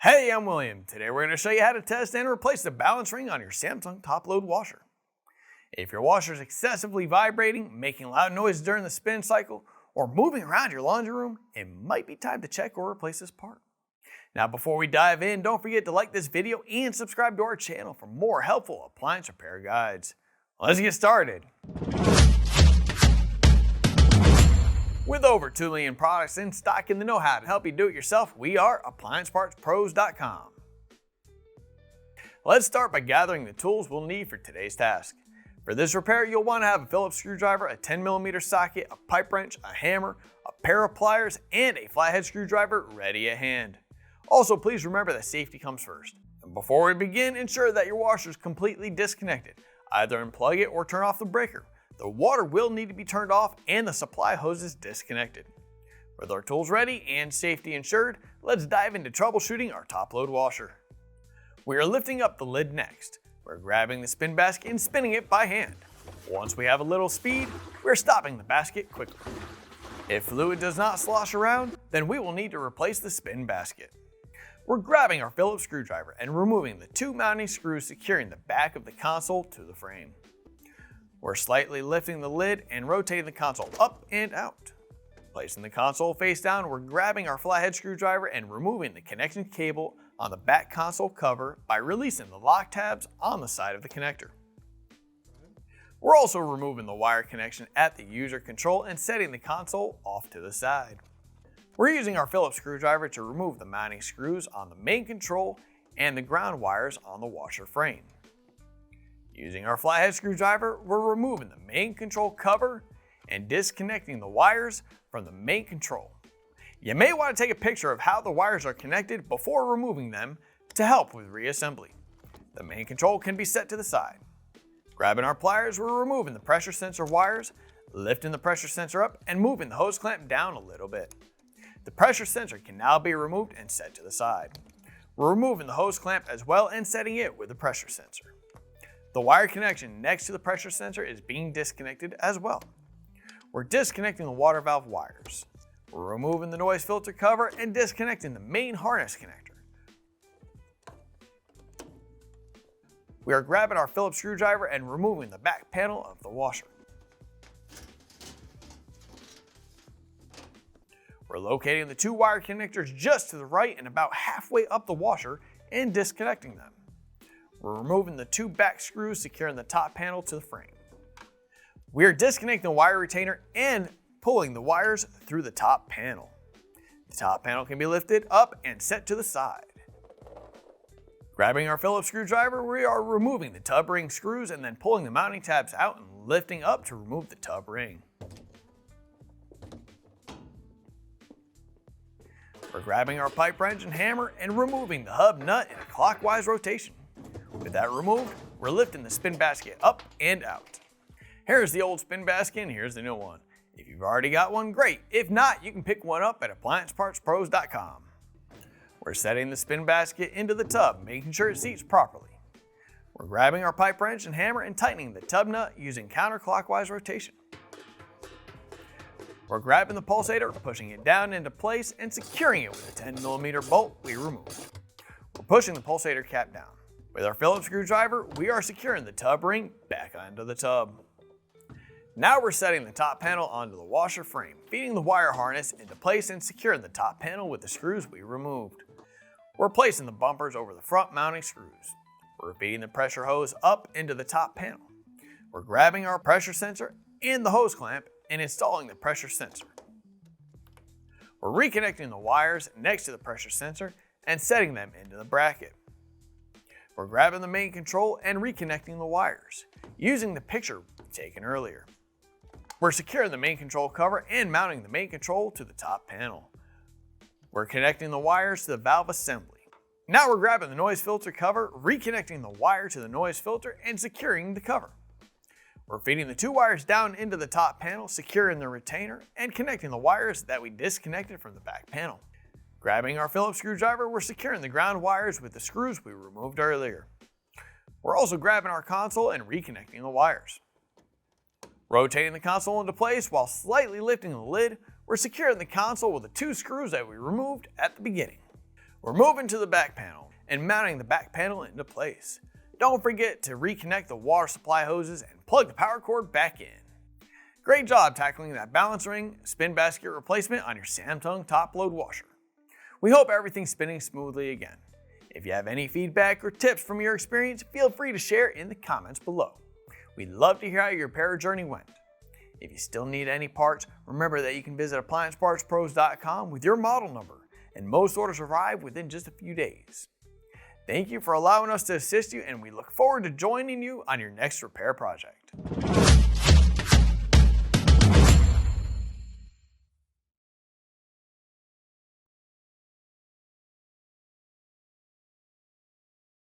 Hey, I'm William. Today we're going to show you how to test and replace the balance ring on your Samsung top-load washer. If your washer is excessively vibrating, making loud noises during the spin cycle, or moving around your laundry room, it might be time to check or replace this part. Now before we dive in, don't forget to like this video and subscribe to our channel for more helpful appliance repair guides. Let's get started. With over 2 million products in stock and the know-how to help you do it yourself, we are AppliancePartsPros.com. Let's start by gathering the tools we'll need for today's task. For this repair, you'll want to have a Phillips screwdriver, a 10mm socket, a pipe wrench, a hammer, a pair of pliers, and a flathead screwdriver ready at hand. Also, please remember that safety comes first. And before we begin, ensure that your washer is completely disconnected. Either unplug it or turn off the breaker. The water will need to be turned off and the supply hose is disconnected. With our tools ready and safety ensured, let's dive into troubleshooting our top-load washer. We are lifting up the lid next. We're grabbing the spin basket and spinning it by hand. Once we have a little speed, we're stopping the basket quickly. If fluid does not slosh around, then we will need to replace the spin basket. We're grabbing our Phillips screwdriver and removing the 2 mounting screws securing the back of the console to the frame. We're slightly lifting the lid and rotating the console up and out. Placing the console face down, we're grabbing our flathead screwdriver and removing the connection cable on the back console cover by releasing the lock tabs on the side of the connector. We're also removing the wire connection at the user control and setting the console off to the side. We're using our Phillips screwdriver to remove the mounting screws on the main control and the ground wires on the washer frame. Using our flathead screwdriver, we're removing the main control cover and disconnecting the wires from the main control. You may want to take a picture of how the wires are connected before removing them to help with reassembly. The main control can be set to the side. Grabbing our pliers, we're removing the pressure sensor wires, lifting the pressure sensor up, and moving the hose clamp down a little bit. The pressure sensor can now be removed and set to the side. We're removing the hose clamp as well and setting it with the pressure sensor. The wire connection next to the pressure sensor is being disconnected as well. We're disconnecting the water valve wires. We're removing the noise filter cover and disconnecting the main harness connector. We are grabbing our Phillips screwdriver and removing the back panel of the washer. We're locating the 2 wire connectors just to the right and about halfway up the washer and disconnecting them. We're removing the 2 back screws securing the top panel to the frame. We are disconnecting the wire retainer and pulling the wires through the top panel. The top panel can be lifted up and set to the side. Grabbing our Phillips screwdriver, we are removing the tub ring screws and then pulling the mounting tabs out and lifting up to remove the tub ring. We're grabbing our pipe wrench and hammer and removing the hub nut in a clockwise rotation. With that removed, we're lifting the spin basket up and out. Here's the old spin basket and here's the new one. If you've already got one, great. If not, you can pick one up at AppliancePartsPros.com. We're setting the spin basket into the tub, making sure it seats properly. We're grabbing our pipe wrench and hammer and tightening the tub nut using counterclockwise rotation. We're grabbing the pulsator, pushing it down into place and securing it with a 10mm bolt we removed. We're pushing the pulsator cap down. With our Phillips screwdriver, we are securing the tub ring back onto the tub. Now we're setting the top panel onto the washer frame, feeding the wire harness into place and securing the top panel with the screws we removed. We're placing the bumpers over the front mounting screws. We're feeding the pressure hose up into the top panel. We're grabbing our pressure sensor and the hose clamp and installing the pressure sensor. We're reconnecting the wires next to the pressure sensor and setting them into the bracket. We're grabbing the main control and reconnecting the wires, using the picture taken earlier. We're securing the main control cover and mounting the main control to the top panel. We're connecting the wires to the valve assembly. Now we're grabbing the noise filter cover, reconnecting the wire to the noise filter, and securing the cover. We're feeding the 2 wires down into the top panel, securing the retainer, and connecting the wires that we disconnected from the back panel. Grabbing our Phillips screwdriver, we're securing the ground wires with the screws we removed earlier. We're also grabbing our console and reconnecting the wires. Rotating the console into place while slightly lifting the lid, we're securing the console with the 2 screws that we removed at the beginning. We're moving to the back panel and mounting the back panel into place. Don't forget to reconnect the water supply hoses and plug the power cord back in. Great job tackling that balance ring spin basket replacement on your Samsung top load washer. We hope everything's spinning smoothly again. If you have any feedback or tips from your experience, feel free to share in the comments below. We'd love to hear how your repair journey went. If you still need any parts, remember that you can visit AppliancePartsPros.com with your model number, and most orders arrive within just a few days. Thank you for allowing us to assist you, and we look forward to joining you on your next repair project.